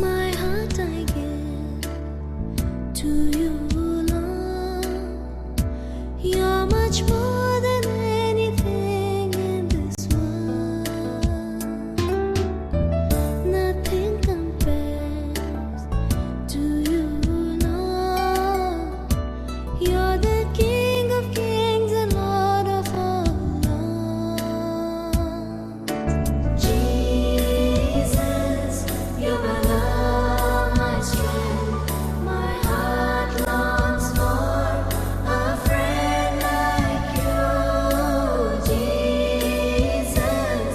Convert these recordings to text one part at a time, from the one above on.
My heart I give to you, Lord. You're much more than anything in this world. Nothing compares to you, Lord. You're the King of kings and Lord of all lords. Jesus, you're my love, my strength. My heart longs for a friend like you. Jesus,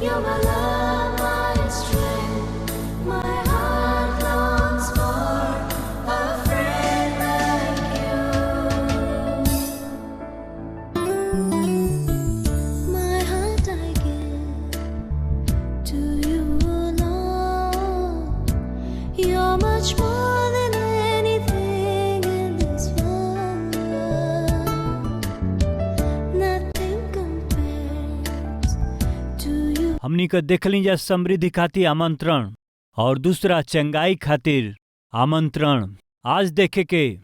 you're my love, my strength. My heart longs for a friend like you. My heart I give to you, Lord. You're much more than anything in this world. Nothing compares to you. हमनी का देखली जा समृद्धि खातिर आमंत्रण और दूसरा चंगाई खातिर आमंत्रण। आज देखे के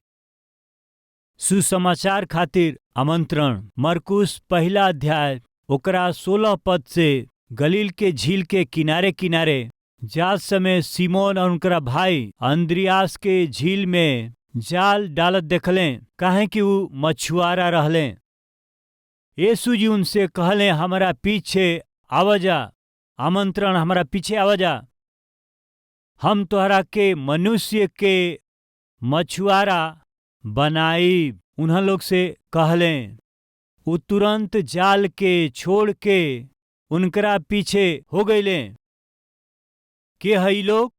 सुसमाचार खातिर आमंत्रण। मरकुस पहला अध्याय ओकरा 16 पद से गलील के झील के किनारे किनारे जात समय सीमोन और उनकरा भाई अंद्रियास के झील में जाल डालत देखले, काहे कि वो मछुआरा रहले। यीशु जी उनसे कहले, हमारा पीछे आवाजा, आमंत्रण, हमारा पीछे आवाजा, हम तोहरा के मनुष्य के मछुआरा बनाई। उन्ह लोग से कहले, वो तुरंत जाल के छोड़ के उनकरा पीछे हो गईले। के हई लोग?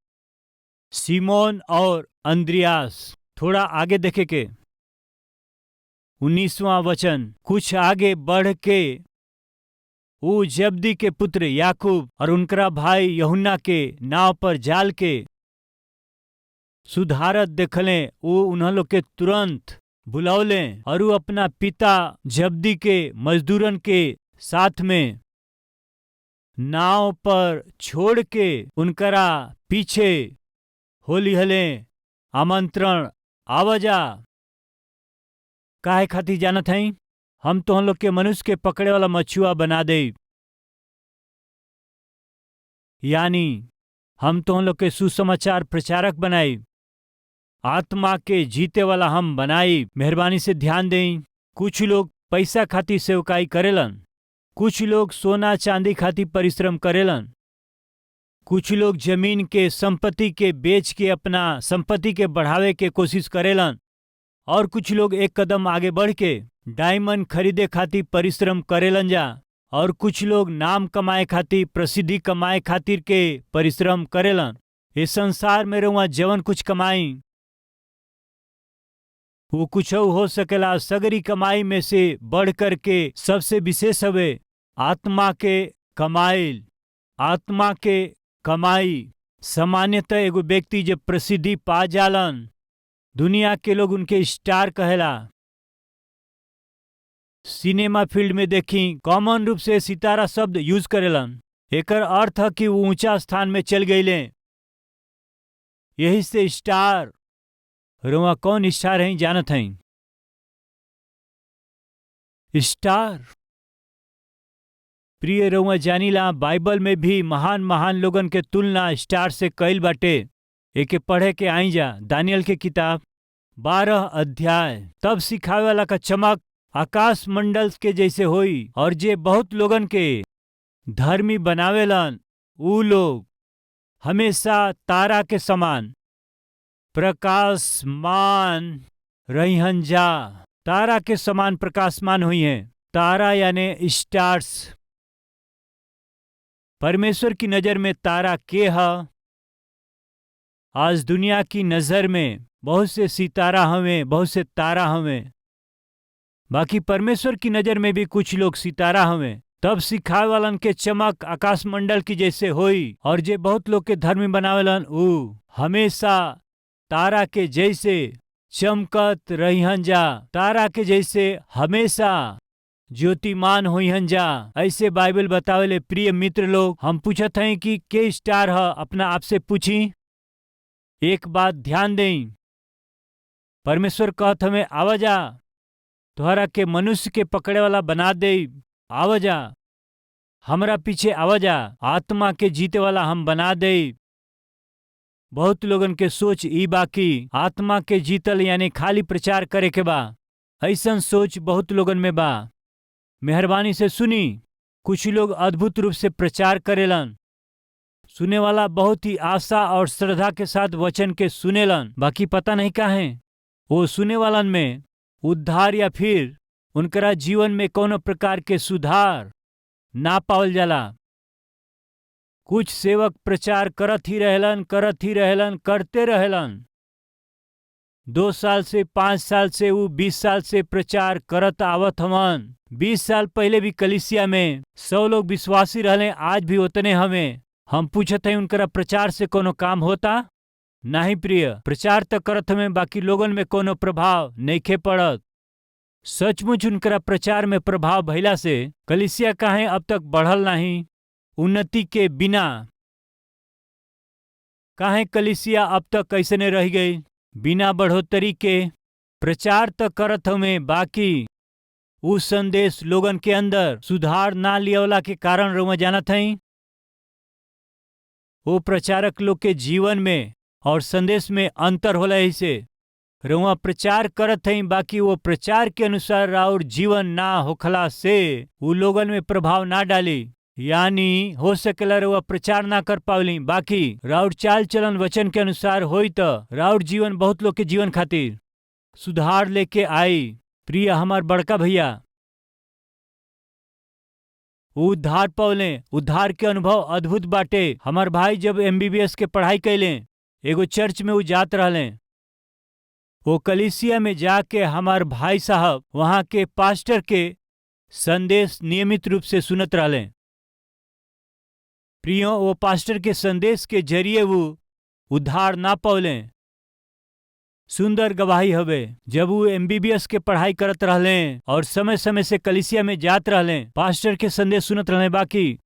सीमोन और अंद्रियास। थोड़ा आगे देखे के 19वां वचन। कुछ आगे बढ़ के वो जब्दी के पुत्र याकूब और उनकरा भाई यूहन्ना के नाव पर जाल के सुधारत देखले। वो उन्ह लोग के तुरंत बुलौले और वो अपना पिता जब्दी के मजदूरन के साथ में नाव पर छोड़ के उनकरा पीछे होली हले। आमंत्रण, आवाजा। काहे खातिर जानत हई? हम तो हम लोग के मनुष्य के पकड़े वाला मछुआ बना दे, यानी हम तो हम लोग के सुसमाचार प्रचारक बनाई, आत्मा के जीते वाला हम बनाई। मेहरबानी से ध्यान दें। कुछ लोग पैसा खातिर सेवकाई करेलन, कुछ लोग सोना चांदी खातिर परिश्रम करेलन, कुछ लोग जमीन के संपत्ति के बेच के अपना संपत्ति के बढ़ावे के कोशिश करेलन, और कुछ लोग एक कदम आगे बढ़ के डायमंड खरीदे खातिर परिश्रम करेलन जा, और कुछ लोग नाम कमाए खातिर, प्रसिद्धि कमाए खातिर के परिश्रम करेलन। इस संसार में रहुआ जवन कुछ कमाई वो कुछ हो सकेला। सगरी कमाई में से बढ़ कर के सबसे विशेष हवे आत्मा के कमाइल। आत्मा के कमाई सामान्यतः एगो व्यक्ति जब प्रसिद्धि पा जालन, दुनिया के लोग उनके स्टार कहेला। सिनेमा फील्ड में देखी कॉमन रूप से सितारा शब्द यूज करेलन। एकर अर्थ है कि वो ऊंचा स्थान में चल गईले। यही से स्टार। रुआ कौन स्टार है जानत हैं? स्टार प्रिय रुआ जानीला, बाइबल में भी महान महान लोगन के तुलना स्टार से कईल बाटे। एके पढ़े के आई जा। दानियल के किताब 12 अध्याय। तब सिखावे वाला का चमक आकाश मंडल के जैसे होई, और जे बहुत लोगन के धर्मी बनावेलन ऊ लोग हमेशा तारा के समान प्रकाशमान रहिहन जा। तारा के समान प्रकाशमान हुई हैं। तारा यानी स्टार्स। परमेश्वर की नजर में तारा के है? आज दुनिया की नजर में बहुत से सितारा हमें, बहुत से तारा हमें। बाकी परमेश्वर की नजर में भी कुछ लोग सितारा हमें। तब सिखाए वालन के चमक आकाश मंडल की जैसे होई, और जे बहुत लोग के धर्मी बनावेलन ऊ हमेशा तारा के जैसे चमकत रहिहन जा, तारा के जैसे हमेशा ज्योतिमान होइहन जा। ऐसे बाइबल बतावेले। प्रिय मित्र लोग, हम पूछत हैं कि के स्टार है, अपना आप से पूछी। एक बात ध्यान दें, परमेश्वर कहत हमें आवाजा तोहरा के मनुष्य के पकड़े वाला बना दे, आवाजा हमरा पीछे आवाजा, आत्मा के जीते वाला हम बना दे। बहुत लोगन के सोच ई बाकी आत्मा के जीतल यानी खाली प्रचार करे के बा। ऐसन सोच बहुत लोगन में बा। मेहरबानी से सुनी, कुछ लोग अद्भुत रूप से प्रचार करेलन। सुने वाला बहुत ही आशा और श्रद्धा के साथ वचन के सुनेलन। बाकी पता नहीं काहे वो सुने वालन में उद्धार या फिर उनकरा जीवन में कोनो प्रकार के सुधार ना पावल जाला। कुछ सेवक प्रचार करत ही रहलन, करते रहलन। 2 साल से 5 साल से वो 20 साल से प्रचार करत आवत हवन। 20 साल पहले भी कलीसिया में 100 लोग विश्वासी रहले, आज भी उतने हमें। हम पूछत हैं उनकरा प्रचार से कोनो काम होता? नहीं प्रिय, प्रचार तो करत हमें, बाकी लोगन में कोनो प्रभाव नइखे पड़त। सचमुच उनकरा प्रचार में प्रभाव भइला से कलीसिया काहे अब तक बढ़ल नहीं? उन्नति के बिना काहे कलीसिया अब तक कैसने रह गई? बिना बढ़ोतरी के प्रचार तो करत हमें, बाकी उ संदेश लोगन के अंदर सुधार ना लियावला के कारण रउआ जानत हई। वो प्रचारक लोग के जीवन में और संदेश में अंतर होला। ऐसे रउआ प्रचार करत हई, बाकी वो प्रचार के अनुसार और जीवन ना होखला से वो लोगन में प्रभाव ना डाली। यानी हो सकेला रउआ प्रचार ना कर पावली, बाकी राउर चाल चलन वचन के अनुसार होई तो राउर जीवन बहुत लोग के जीवन खातिर सुधार लेके आई। प्रिय हमार बड़का भैया उद्धार पौले, उद्धार के अनुभव अद्भुत बाटे। हमार भाई जब MBBS के पढ़ाई कैले, एगो चर्च में वो जात रहले। वो कलीसिया में जाके हमार भाई साहब वहां के पास्टर के संदेश नियमित रूप से सुनत रहले। प्रियो, वो पास्टर के संदेश के जरिए वो उद्धार ना पौले। सुंदर गवाही हवे। जब वो MBBS के पढ़ाई करत रहले और समय समय से कलीसिया में जात रहले, पास्टर के संदेश सुनत रहले, बाकी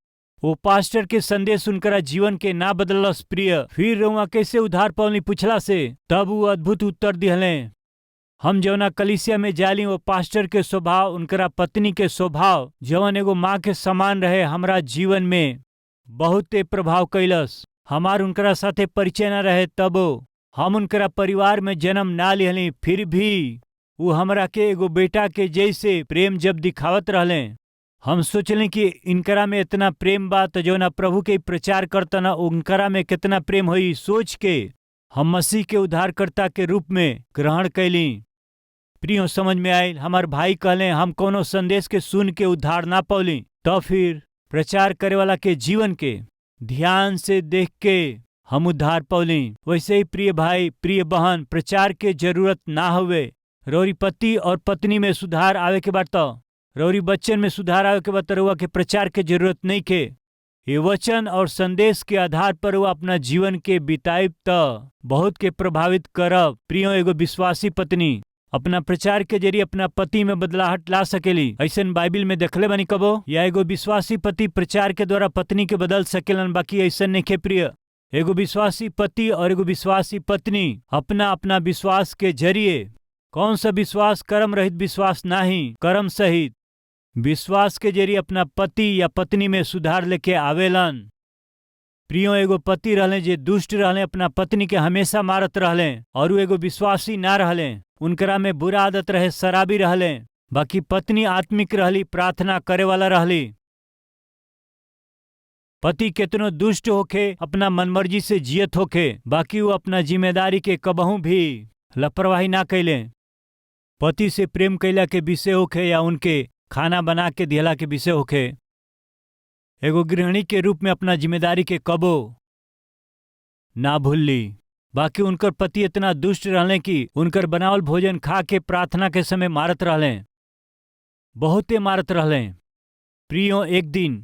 वो पास्टर के संदेश उनकरा जीवन के ना बदलस। प्रिय, फिर रउआ कैसे उद्धार पौली पूछला से तब वो अद्भुत उत्तर दिहले। हम जौना कलीसिया में जाली, वो पास्टर के स्वभाव, उनकरा पत्नी के स्वभाव जवन एगो माँ के समान रहे, हमरा जीवन में बहुते प्रभाव कैलस। हमार उनकरा साथे परिचय न रहे, तबो हम उनकरा परिवार में जन्म ना लिहली, फिर भी वो हमरा के एगो बेटा के जैसे प्रेम जब दिखावत रहले, हम सोचले कि इनकरा में इतना प्रेम बा तो जो ना प्रभु के प्रचार करता ना उनकरा में कितना प्रेम होई। सोच के हम मसीह के उद्धारकर्ता के रूप में ग्रहण कैली। प्रियो, समझ में आयल। हमार भाई कहले हम कोनो संदेश के सुन के उद्धार ना पौली, तो फिर प्रचार करे वाला के जीवन के ध्यान से देख के हम उद्धार पौली। वैसे ही प्रिय भाई, प्रिय बहन, प्रचार के जरूरत ना हुए। रौरी पति और पत्नी में सुधार आवे के बाद, तो रौरी बच्चन में सुधार आवे के बाद रउआ के प्रचार के जरूरत नहीं के। ये वचन और संदेश के आधार पर वो अपना जीवन के बिताइब तो बहुत के प्रभावित करब। प्रियो, एगो विश्वासी पत्नी अपना प्रचार के जरिए अपना पति में बदलाहट ला सकेली। ऐसन बाइबिल में देखले बानी कबो? या एगो विश्वासी पति प्रचार के द्वारा पत्नी के बदल सकेलन? बाकी ऐसन नहीं के प्रिय। एगो विश्वासी पति और एगो विश्वासी पत्नी अपना अपना विश्वास के जरिए, कौन सा विश्वास? कर्म रहित विश्वास नहीं, कर्म सहित विश्वास के जरिए अपना पति या पत्नी में सुधार लेके आवेलन। प्रियो, एगो पति रहले जे दुष्ट रहले, अपना पत्नी के हमेशा मारत रहले, और वो एगो विश्वासी ना रहले, उनकरा में बुरा आदत रहे, शराबी रहले। बाकी पत्नी आत्मिक रहली, प्रार्थना करे वाला रहली। पति कितनो दुष्ट होके, अपना मनमर्जी से जियत होके, बाकी वो अपना जिम्मेदारी के कबहू भी लापरवाही ना कैले। पति से प्रेम कैला के विषय होखे या उनके खाना बना के दिहला के विषय होखे, एगो गृहिणी के रूप में अपना जिम्मेदारी के कबो ना भूलली। बाकी उनकर पति इतना दुष्ट रहले कि उनकर बनावल भोजन खा के प्रार्थना के समय मारत रहले, बहुते मारत रहले। प्रियो, एक दिन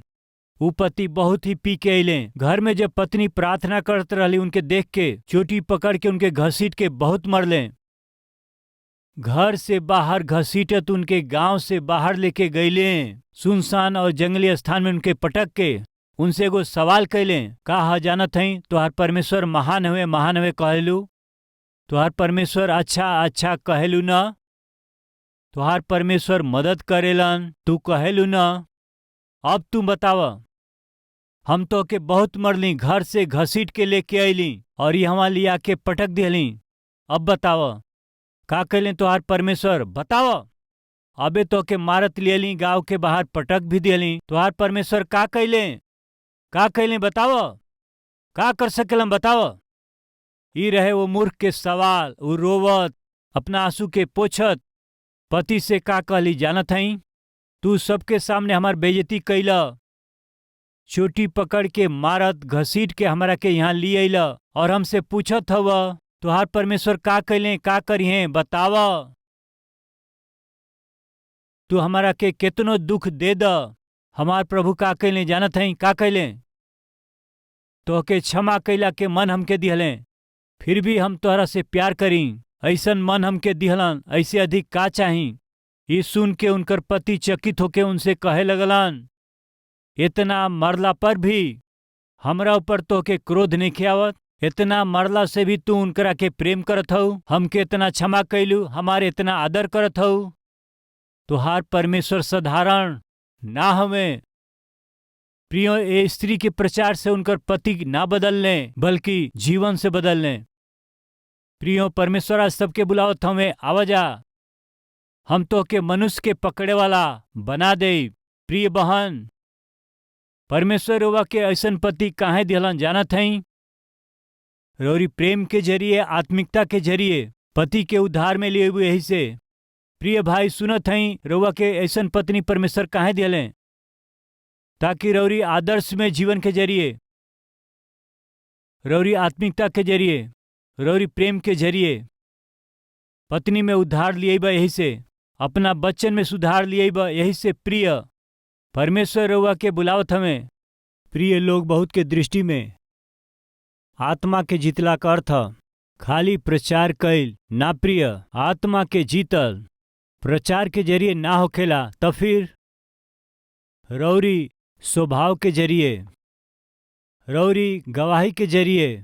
ऊ पति बहुत ही पी के अइले। घर में जब पत्नी प्रार्थना करत रहली, उनके देख के चोटी पकड़ के उनके घसीट के बहुत मरले। घर से बाहर घसीटत उनके गांव से बाहर लेके गईले। सुनसान और जंगली स्थान में उनके पटक के उनसे एगो सवाल कैले, का जानत हई तोहार परमेश्वर महान हवे कहेलू? तोहार परमेश्वर अच्छा कहेलू न? तोहार परमेश्वर मदद करेलन तू कहेलू न? अब तू बताव। हम तो के बहुत मरली, घर से घसीट के लेके अइली और यहाँ लिया के पटक दिहली। अब बताव का कैले तोहार परमेश्वर? बताव। अबे तो के मारत लियली, गांव के बाहर पटक भी दियली। तोहार परमेश्वर का कैले बताव। का कर सकेलम बताव। ई रहे वो मूर्ख के सवाल। वो रोवत अपना आंसू के पोछत पति से का कहली जानत हई? तू सबके सामने हमार बेइज्जती कैला, चोटी पकड़ के मारत घसीट के हमरा के यहाँ ली अइला और हमसे पूछत हव तुहार परमेश्वर का कैले, का करिहे बताव। तू हमारा के केतनो दुख दे द, हमार प्रभु का कैले जानत हई? का कैले? तो के क्षमा कैला के मन हमके दिहले, फिर भी हम तोहरा से प्यार करी। ऐसन मन हमके दिहलन, ऐसे अधिक का चाही? ये सुन के उनकर पति चकित होके उनसे कहे लगलन, इतना मरला पर भी हमरा ऊपर तो के क्रोध नहीं आवत? इतना मरला से भी तू उनकरा के प्रेम करत हऊ, हमके इतना क्षमा कैलू, हमारे इतना आदर करत हऊ। तुहार परमेश्वर साधारण ना हमें। प्रियो, ए स्त्री के प्रचार से उनकर पति ना बदलने बल्कि जीवन से बदलने। प्रियो, परमेश्वर आज सबके बुलावत हमें, आवाजा हम तो के मनुष्य के पकड़े वाला बना दे। प्रिय बहन, परमेश्वर रोवा के ऐसन पति काहे दिहलन जानत हई? रौरी प्रेम के जरिए, आत्मिकता के जरिए पति के उद्धार में लिए हुए। यही से प्रिय भाई सुनत हई, रउआ के ऐसन पत्नी परमेश्वर काहे दिले? ताकि रौरी आदर्श में जीवन के जरिए, रौरी आत्मिकता के जरिए, रौरी प्रेम के जरिए पत्नी में उद्धार लिए बा। यही से अपना बच्चन में सुधार लिए बा। यही से प्रिय परमेश्वर रउआ के बुलावत हमें। प्रिय लोग, बहुत के दृष्टि में आत्मा के जीतला का अर्थ खाली प्रचार कैल ना। प्रिय, आत्मा के जीतल प्रचार के जरिए ना होखेला, तो फिर रौरी स्वभाव के जरिए, रौरी गवाही के जरिए।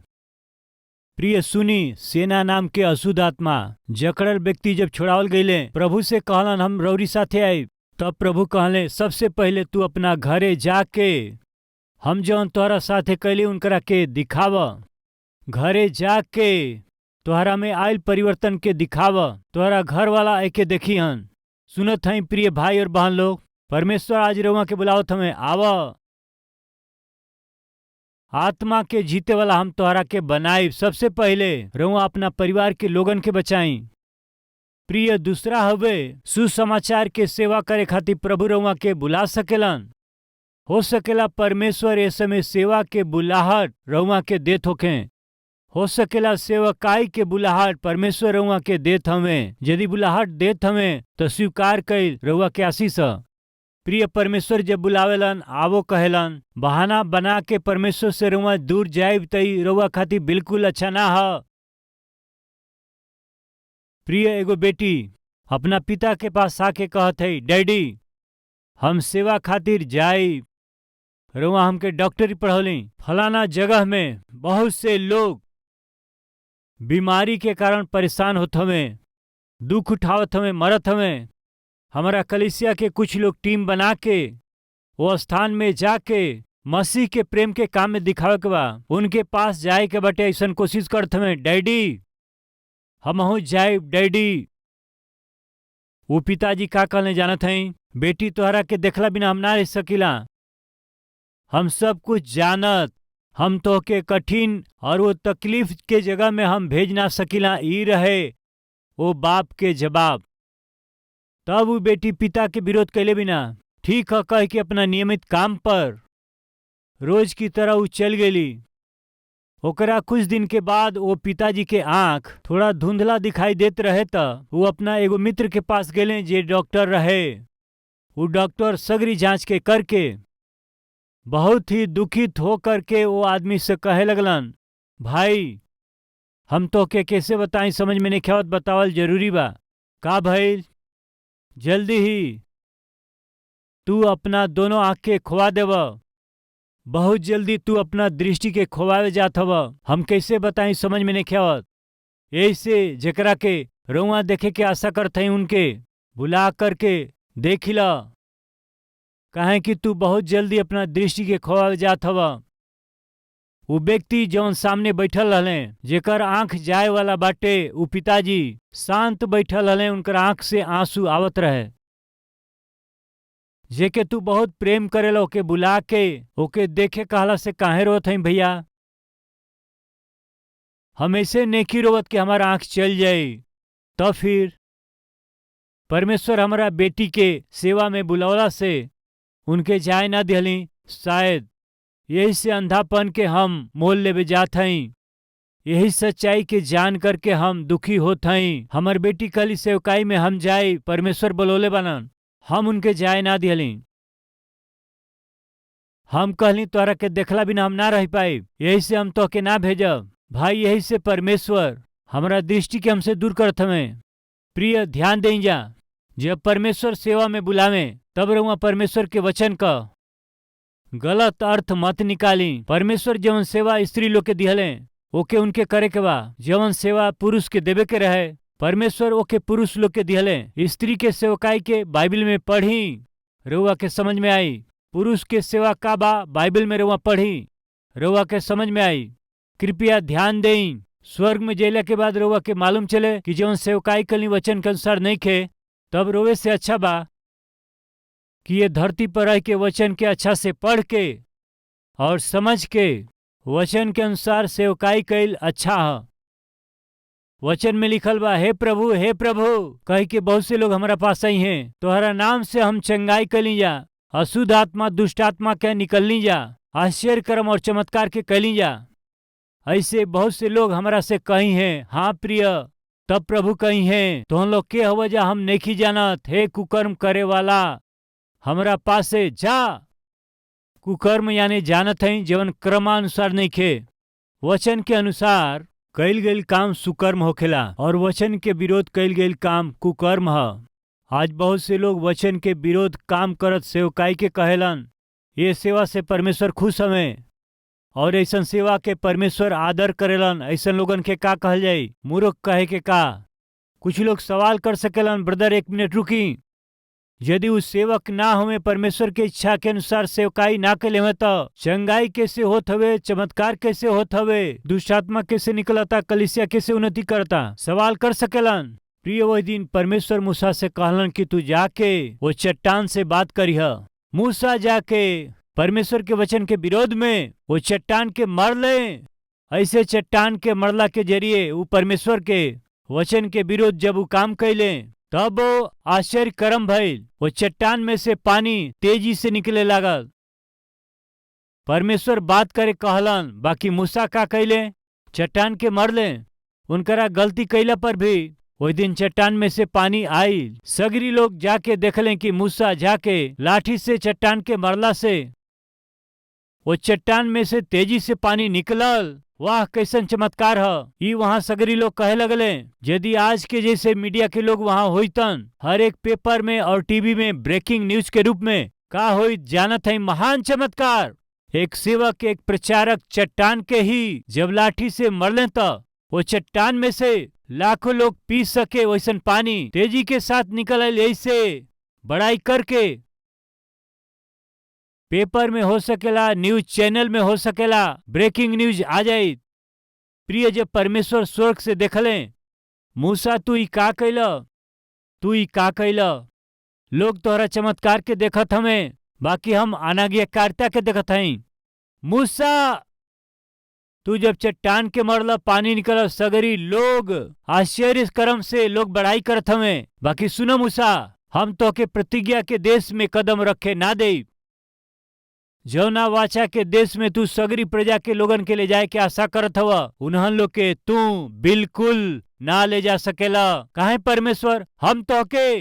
प्रिय सुनी, सेना नाम के अशुद्ध आत्मा जकड़ल व्यक्ति जब छोड़ावल गईले, प्रभु से कहलन हम रौरी साथे आई। तब प्रभु कहले, सबसे पहले तू अपना घरे जाके हम जौन तोहरा साथे कैली उनकरा के दिखाव। घरे जाके तोहरा में आयल परिवर्तन के दिखाव। तोहरा घर वाला एके देखिहन। सुनत हई प्रिय भाई और बहन लोग, परमेश्वर आज रउआ के बुलावत हमें, आव। आत्मा के जीते वाला हम तोहरा के बनाई। सबसे पहले रउआ अपना परिवार के लोगन के बचाई। प्रिय, दूसरा हवे सुसमाचार के सेवा करे खातिर प्रभु रउआ के बुला सकेलन। हो सकेला परमेश्वर ए समय सेवा के बुलाहट रउआ के देत होखे। हो सकेला सेवकाई के बुलाहट परमेश्वर रउआ के देत हमें। यदि बुलाहट देत हमें तो स्वीकार कैल रउआ के आशीष। प्रिय, परमेश्वर जब बुलावेलन आवो कहेलन, बहाना बना के परमेश्वर से रउआ दूर जाइब तई रउआ खातिर बिल्कुल अच्छा ना ह। प्रिय, एगो बेटी अपना पिता के पास आके कहत है, डैडी हम सेवा खातिर जाई। रउआ हमके डॉक्टरी पढ़ौली। फलाना जगह में बहुत से लोग बीमारी के कारण परेशान होत हमें, दुख उठावत हमें, मरत हमें। हमारा कलीसिया के कुछ लोग टीम बना के वो स्थान में जाके मसीह के प्रेम के काम में दिखावे के बा। उनके पास जाए के बटे ऐसा कोशिश करत हमें, डैडी हमहू जाए। डैडी, वो पिताजी का कहने जानत हई, बेटी तोहरा के देखला बिना हम ना रह सकीला। हम सब कुछ जानत, हम तो के कठिन और वो तकलीफ के जगह में हम भेज ना सकीला। ई रहे वो बाप के जवाब। तब वो बेटी पिता के विरोध कैले बिना ठीक है कह के अपना नियमित काम पर रोज की तरह वो चल गेली। ओकरा कुछ दिन के बाद वो पिताजी के आंख थोड़ा धुंधला दिखाई देत रहे त वो अपना एगो मित्र के पास गेले जे डॉक्टर रहे। वो डॉक्टर सगरी जांच के करके बहुत ही दुखित हो करके वो आदमी से कहे लगलन, भाई हम तो के कैसे बताई, समझ में नहीं आवत, बतावल जरूरी बा। का भइल? जल्दी ही तू अपना दोनों आंख के खोवा देव, बहुत जल्दी तू अपना दृष्टि के खोवावे जात हव। हम कैसे बताई, समझ में नहीं आवत। यही से जेकरा के रउआ देखे के आशा करत हई उनके बुला करके देखिला, काहे कि तू बहुत जल्दी अपना दृष्टि के खोवावे जात हव। वो व्यक्ति जौन सामने बैठल रहले जेकर आंख जाए वाला बाटे, वो पिताजी शांत बैठल रहले, उनकर आंख से आंसू आवत रहे। जेके तू बहुत प्रेम करेला ओके बुला के ओके देखे कहला से काहे रोत हई भैया? हम ऐसे नेकी रोवत कि हमारा आंख चल जाए। तो फिर परमेश्वर हमारा बेटी के सेवा में बुलौला से उनके जाए ना दिहली, शायद यही से अंधापन के हम मोल लेवे जात हई। यही सच्चाई के जान करके हम दुखी होत हई। हमर बेटी कली सेवकाई में हम जाए, परमेश्वर बुलौले बनन, हम उनके जाए ना दिहली। हम कहली तोहरा के देखला बिना हम ना रह पाई, यही से हम तो के ना भेजब। भाई यही से परमेश्वर हमारा दृष्टि के हमसे दूर करत हमें। प्रिय ध्यान दें जा, जब परमेश्वर सेवा में बुलावे तब रहुआ परमेश्वर के वचन का गलत अर्थ मत निकाली। परमेश्वर जवन सेवा स्त्री लोग के दिहले ओके उनके करे के बा, जवन सेवा पुरुष के देवे के रहे परमेश्वर ओके पुरुष लोग के दिहले। स्त्री के सेवकाई के बाइबल में पढ़ी, रउआ के समझ में आई। पुरुष के सेवा का बा बाइबल में रउआ पढ़ी, रउआ के समझ में आई। कृपया ध्यान दें, स्वर्ग में जेला के बाद रउआ के मालूम चले कि जवन सेवकाई कली वचन के अनुसार नहीं खे, तब रोवे से अच्छा बा कि ये धरती पर रह के वचन के अच्छा से पढ़ के और समझ के वचन के अनुसार सेवकाई कैल अच्छा है। वचन में लिखल बा, हे प्रभु कह के बहुत से लोग हमारा पास आई हैं, तोहरा नाम से हम चंगाई कली जा, अशुद्ध आत्मा दुष्ट आत्मा के निकलनी जा, आश्चर्य कर्म और चमत्कार के कैली जा। ऐसे बहुत से लोग हमारा से कही हैं। हाँ प्रिय, तब प्रभु कही हैं, तो हम लोग के हव जा हम नहीं जानत। हे कुकर्म करे वाला, हमरा पास से जा। कुकर्म यानी जानत है जवन क्रमानुसार नहीं खे। वचन के अनुसार कैल गईल काम सुकर्म होखेला और वचन के विरोध कैल गईल काम कुकर्म है। आज बहुत से लोग वचन के विरोध काम करत सेवकाई के कहेलन। ये सेवा से परमेश्वर खुश हमें और ऐसन सेवा के परमेश्वर आदर करेलन। ऐसन लोगन के का कहल जाई? मूर्ख कहे के का? कुछ लोग सवाल कर सकेलन, ब्रदर एक मिनट रुकी, यदि उस सेवक ना हमें परमेश्वर के इच्छा के अनुसार सेवकाई ना के लेवे तो चंगाई कैसे होत हवे, चमत्कार कैसे होत हवे, दुष्टात्मा कैसे निकलता, कलीसिया कैसे उन्नति करता? सवाल कर सकेलन। प्रिय, वही दिन परमेश्वर मूसा से कहलन कि तू जाके वो चट्टान से बात करिह। मूसा जाके परमेश्वर के वचन के विरोध में वो चट्टान के मर ले। ऐसे चट्टान के मरला के जरिए वो परमेश्वर के वचन के विरोध जब वो काम कैले तब वो आश्चर्य कर्म भइल। वो चट्टान में से पानी तेजी से निकले लागल। परमेश्वर बात करे कहलन, बाकी मूसा का कैले? चट्टान के मरले। उनकरा गलती कैला पर भी वही दिन चट्टान में से पानी आई। सगरी लोग जाके देखले कि मूसा जाके लाठी से चट्टान के मरला से वो चट्टान में से तेजी से पानी निकलल। वाह कैसन चमत्कार है। ये वहाँ सगरी लोग कहे लगले, यदि आज के जैसे मीडिया के लोग वहाँ होइतन, हर एक पेपर में और टीवी में ब्रेकिंग न्यूज के रूप में का होइत जानत है? महान चमत्कार। एक सेवक, एक प्रचारक चट्टान के ही जब लाठी से मरले तो वो चट्टान में से लाखों लोग पी सके वैसन पानी तेजी के साथ निकल आयल। ऐसे बड़ाई करके पेपर में हो सकेला, न्यूज चैनल में हो सकेला, ब्रेकिंग न्यूज आ जाये। प्रिय, जब परमेश्वर स्वर्ग से देखले, मूसा तू ही का कैला, तू ही का कैला? लोग तोहरा चमत्कार के देखत हमें, बाकी हम अनाज्ञाकारिता के देखत हई। मूसा तू जब चट्टान के मरला पानी निकल, सगरी लोग आश्चर्य कर्म से लोग बड़ाई करत हमें। बाकी सुनो मूसा, हम तो के प्रतिज्ञा के देश में कदम रखे ना दे, जौना वाचा के देश में तू सगरी प्रजा के लोगन के ले जाए के आशा करत हवा, उन्हन लोग के तू बिल्कुल ना ले जा सकेला। काहे परमेश्वर हम तो के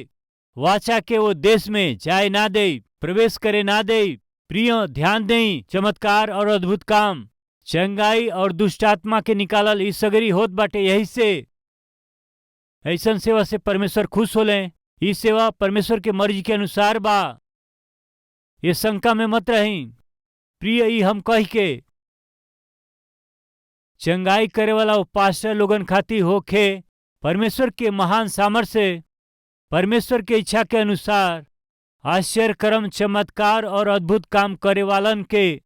वाचा के वो देश में जाए ना दे, प्रवेश करे ना दे। प्रिय ध्यान देई, चमत्कार और अद्भुत काम, चंगाई और दुष्ट आत्मा के निकालल ई सगरी होत बाटे। यही से ऐसन सेवा से परमेश्वर खुश होले। ई सेवा परमेश्वर के मर्जी के अनुसार बा, ये शंका में मत रही। प्रिय ई हम कह के चंगाई करे वाला वो पास्टर लोगन खाती होखे परमेश्वर के महान सामर्थ्य से, परमेश्वर के इच्छा के अनुसार आश्चर्य कर्म चमत्कार और अद्भुत काम करे वालन के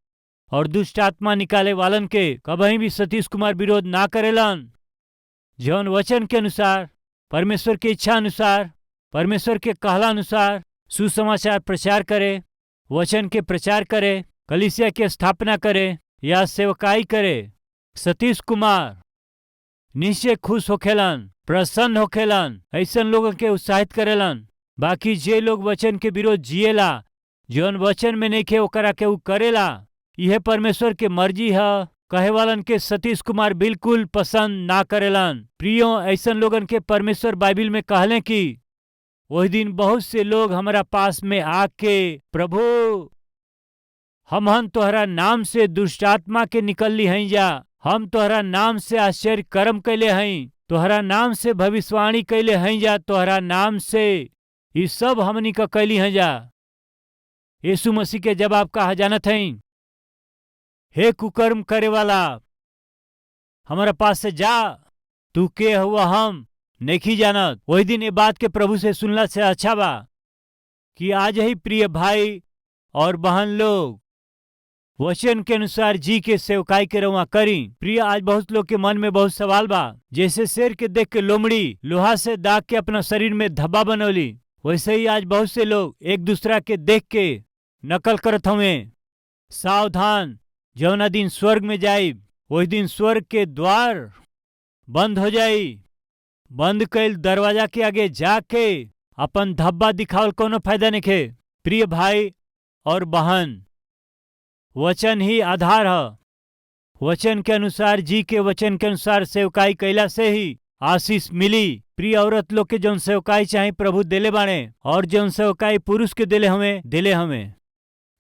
और दुष्ट आत्मा निकाले वालन के कभी भी सतीश कुमार विरोध ना करेलन। जौन वचन के अनुसार, परमेश्वर की इच्छा अनुसार, परमेश्वर के कहला अनुसार सुसमाचार प्रचार करे, वचन के प्रचार करे, कलीसिया की स्थापना करे या सेवकाई करे, सतीश कुमार निश्चय खुश होखेलन, प्रसन्न होखेलन, ऐसन लोगों के उत्साहित करेलन। बाकी जे लोग वचन के विरोध जिएला, जौन वचन में नहीं खे ओकरा के उ करेला, यह परमेश्वर के मर्जी है कहे वालन के सतीश कुमार बिल्कुल पसंद ना करेलन। प्रियो ऐसन लोगन के परमेश्वर बाइबिल में कहले कि वही दिन बहुत से लोग हमारा पास में आके, प्रभु हमहन तोहरा नाम से दुष्ट आत्मा के निकलली हई जा, हम तोहरा नाम से आश्चर्य कर्म कैले हई, तोहरा नाम से भविष्यवाणी कैले हई जा, तोहरा नाम से ये सब हमनी का कैली हैं जा। यीशु मसीह के जवाब कहा जानत हई, हे कुकर्म करे वाला, हमारा पास से जा, तू के हुआ हम नहीं जानत। वही दिन ये बात के प्रभु से सुनला से अच्छा बा कि आज ही प्रिय भाई और बहन लोग वचन के अनुसार जी के सेवकाई के रवा करी। प्रिय आज बहुत लोग के मन में बहुत सवाल बा, जैसे शेर के देख के लोमड़ी लोहा से दाग के अपना शरीर में धब्बा बनौली, वैसे ही आज बहुत से लोग एक दूसरा के देख के नकल करत हवे। सावधान, जौना दिन स्वर्ग में जाई वही दिन स्वर्ग के द्वार बंद हो जाई। बंद कैल दरवाजा के आगे जाके अपन धब्बा दिखावल कोनो फायदा नहीं खे। प्रिय भाई और बहन, वचन ही आधार है। वचन के अनुसार जी के वचन के अनुसार सेवकाई कैला से ही आशीष मिली। प्रिय औरत लोग के जौन सेवकाई चाहे प्रभु देले बाणे, और जौन सेवकाई पुरुष के देले हमें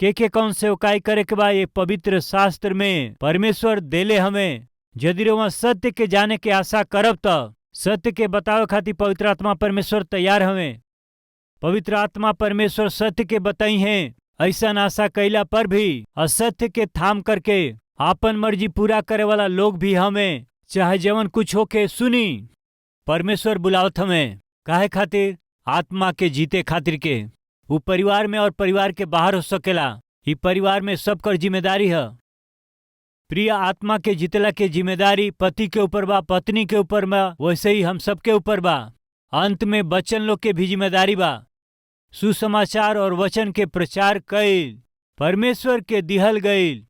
के कौन सेवकाई करे के बा ये पवित्र शास्त्र में परमेश्वर देले हमें। यदि वहाँ सत्य के जाने के आशा करब त सत्य के बतावे खातिर पवित्र आत्मा परमेश्वर तैयार हमें। पवित्र आत्मा परमेश्वर सत्य के बताई हैं। ऐसा आशा कैला पर भी असत्य के थाम करके आपन मर्जी पूरा करे वाला लोग भी हमें, चाहे जवन कुछ होके सुनी। परमेश्वर बुलावत हमें काहे खातिर? आत्मा के जीते खातिर के। वो परिवार में और परिवार के बाहर हो सकेला। ये परिवार में सबकर जिम्मेदारी है। प्रिय आत्मा के जितला के जिम्मेदारी पति के ऊपर बा, पत्नी के ऊपर बा, वैसे ही हम सबके ऊपर बा। अंत में बच्चन लोग के भी जिम्मेदारी बा। सुसमाचार और वचन के प्रचार कैल, परमेश्वर के दिहल गईल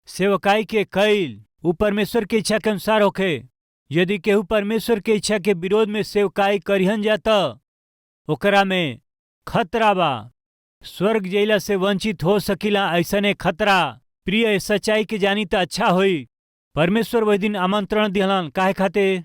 सेवकाई के कैल, वो परमेश्वर के इच्छा के अनुसार होखे। यदि केहू परमेश्वर के इच्छा के विरोध में सेवकाई करिहन जाता, ओकरा में खतरा बा। स्वर्ग जैला से वंचित हो सकिला ऐसने खतरा। प्रिय सच्चाई के जानी तो अच्छा होई। परमेश्वर वही दिन आमंत्रण दिहलन काहे खातिर?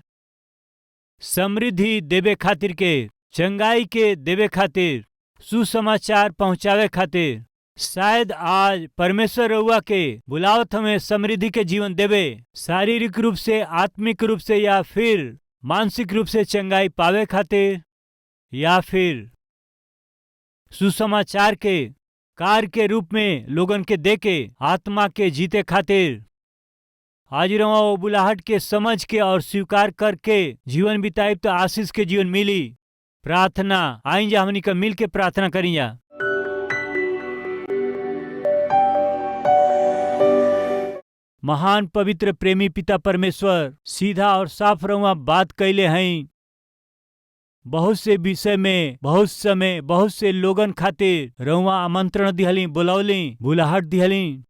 समृद्धि देवे खातिर के, चंगाई के देवे खातिर, सुसमाचार पहुंचावे खातिर। शायद आज परमेश्वर रउआ के बुलावत हमें समृद्धि के जीवन देवे, शारीरिक रूप से, आत्मिक रूप से या फिर मानसिक रूप से चंगाई पावे खातिर, या फिर सुसमाचार के कार्य के रूप में लोगन के देके आत्मा के जीते खातिर। आज रवा वो बुलाहट के समझ के और स्वीकार करके जीवन बिताए तो आशीष के जीवन मिली। प्रार्थना आई जा, हमनी का मिल के प्रार्थना करी जा। महान पवित्र प्रेमी पिता परमेश्वर, सीधा और साफ रवा बात कैले हैं। बहुत से विषय में, बहुत समय, बहुत से लोगन खातिर रउआ आमंत्रण दिहली, बुलौली, बुलाहट दिहली।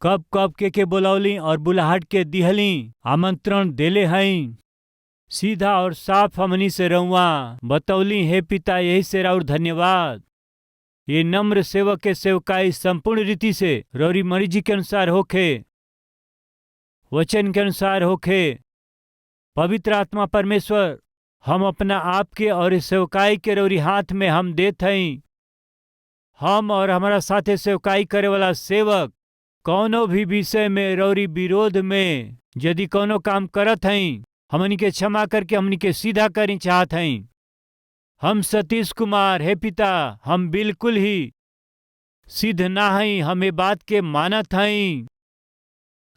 कब कब के बोलौली और बुलाहट के दिहली, आमंत्रण देले हैं। सीधा और साफ हमनी से रहुआ बतौली। हे पिता, यही से राउर धन्यवाद। ये नम्र सेवक के सेवकाई संपूर्ण रीति से रौरी मर्जी के अनुसार होखे, वचन के अनुसार होखे। पवित्र आत्मा परमेश्वर, हम अपना आप के और इस सेवकाई के रौरी हाथ में हम देत हई। हम और हमारा साथे सेवकाई करे वाला सेवक कौनो भी विषय में रौरी विरोध में यदि कौनो काम करत हई, हमनी के क्षमा करके हमनी के सीधा करी चाहत हई। हम सतीश कुमार, हे पिता, हम बिल्कुल ही सिद्ध ना हई, हम ये बात के मानत हई।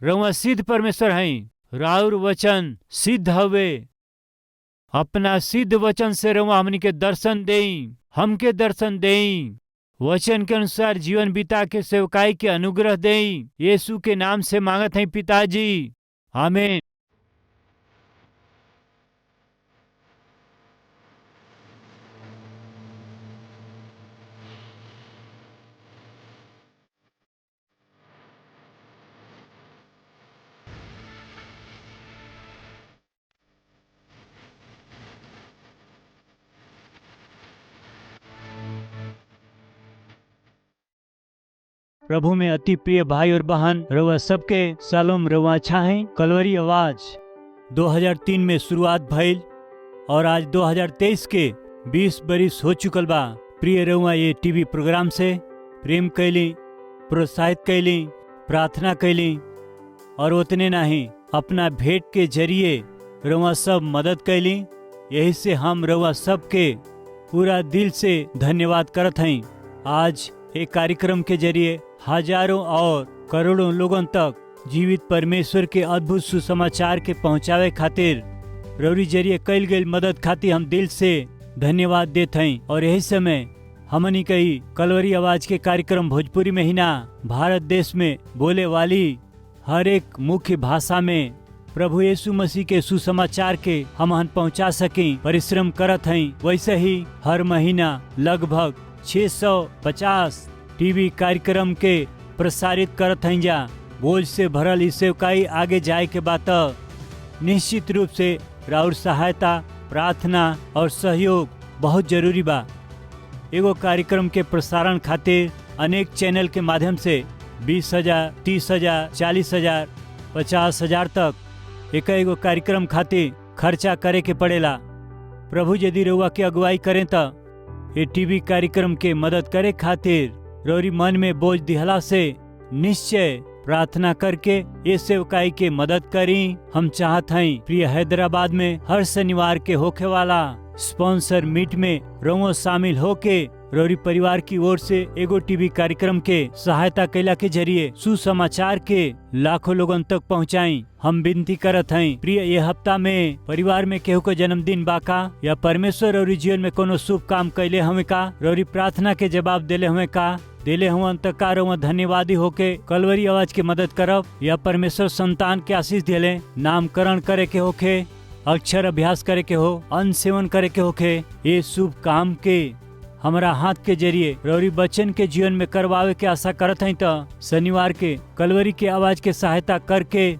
रउआ सिद्ध परमेश्वर हई, राउर वचन सिद्ध हवे। अपना सिद्ध वचन से रउआ हमनी के दर्शन देई, हमके दर्शन देई। वचन के अनुसार जीवन बिता के सेवकाई के अनुग्रह देई। यीशु के नाम से मांगत हई पिताजी, आमीन। प्रभु में अति प्रिय भाई और बहन, रउआ सबके सालोम, रउआ अच्छा है। कलवरी आवाज 2003 में शुरुआत भइल और आज 2023 के 20 बरिस हो चुकल बा। प्रिय रउआ ये टीवी प्रोग्राम से प्रेम कैली, प्रोत्साहित कैली, प्रार्थना कैली और उतने नहीं अपना भेंट के जरिए रउआ सब मदद कैली। यही से हम रउआ सबके पूरा दिल से धन्यवाद करत हई। आज एक कार्यक्रम के जरिए हजारों और करोड़ों लोगों तक जीवित परमेश्वर के अद्भुत सुसमाचार के पहुंचावे खातिर रौरी जरिए कैल गई मदद खातिर हम दिल से धन्यवाद देते हैं। और यही समय हमनी कही कलवरी आवाज के कार्यक्रम भोजपुरी में ही ना, भारत देश में बोले वाली हर एक मुख्य भाषा में प्रभु यीशु मसीह के सुसमाचार के हम पहुंचा सकें परिश्रम करत हैं। वैसे ही हर महीना लगभग 650 टीवी कार्यक्रम के प्रसारित करत हैं। जा बोझ से भरल इस सेवकाई आगे जाए के बात निश्चित रूप से राउर सहायता, प्रार्थना और सहयोग बहुत जरूरी बा। एगो कार्यक्रम के प्रसारण खातिर अनेक चैनल के माध्यम से 20,000, 30,000, 40,000, 50,000 तक एगो कार्यक्रम खातिर खर्चा करे के पड़ेला। प्रभु यदि रउआ के अगुवाई करें तो ये टीवी कार्यक्रम के मदद करे खातिर रौरी मन में बोझ दिहला से निश्चय प्रार्थना करके ये सेवकाई के मदद करी। हम चाहत हैं प्रिय हैदराबाद में हर शनिवार के होखे वाला स्पॉन्सर मीट में रउआ शामिल होके रौरी परिवार की ओर से एगो टीवी कार्यक्रम के सहायता कैला के जरिए सुसमाचार के लाखों लोगन तक पहुंचाई। हम विनती करत हैं प्रिय ये हफ्ता में परिवार में केहू को जन्मदिन बाका या परमेश्वर रौरी जीवन में कोनो शुभ काम कैले हमें का, रौरी प्रार्थना के जवाब देले हमें का, देले हुआ अंतकार धन्यवादी होके कलवरी आवाज के मदद करब या परमेश्वर संतान के आशीष देले, नामकरण करे के होके, अक्षर अभ्यास करे के हो, अन्न सेवन करे के होके, ये शुभ काम के हमारा हाथ के जरिए रौरी बच्चन के जीवन में करवावे के आशा करत हैं। तो शनिवार के कलवरी के आवाज के सहायता करके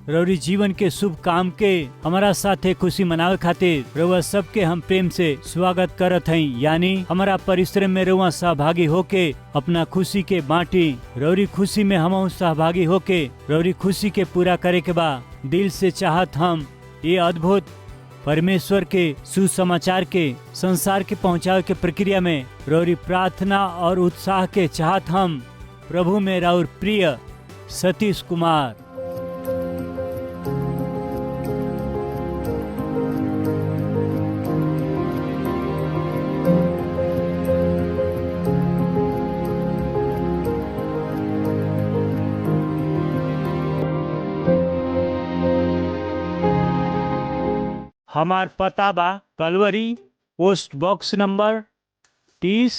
रौरी जीवन के शुभ काम के हमारा साथे खुशी मनावे खातिर रउआ सबके हम प्रेम से स्वागत करत हैं। यानी हमारा परिश्रम में रउआ सहभागी होके अपना खुशी के बांटी, रौरी खुशी में हम सहभागी होके रौरी खुशी के पूरा करे के बा। दिल से चाहत हम ये अद्भुत परमेश्वर के सुसमाचार के संसार के पहुंचावे के प्रक्रिया में रौरी प्रार्थना और उत्साह के चाहत हम प्रभु में राउर प्रिय सतीश कुमार। हमार पता बा Calvary post box number 30,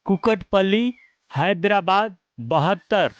Kukatpally, Hyderabad 72।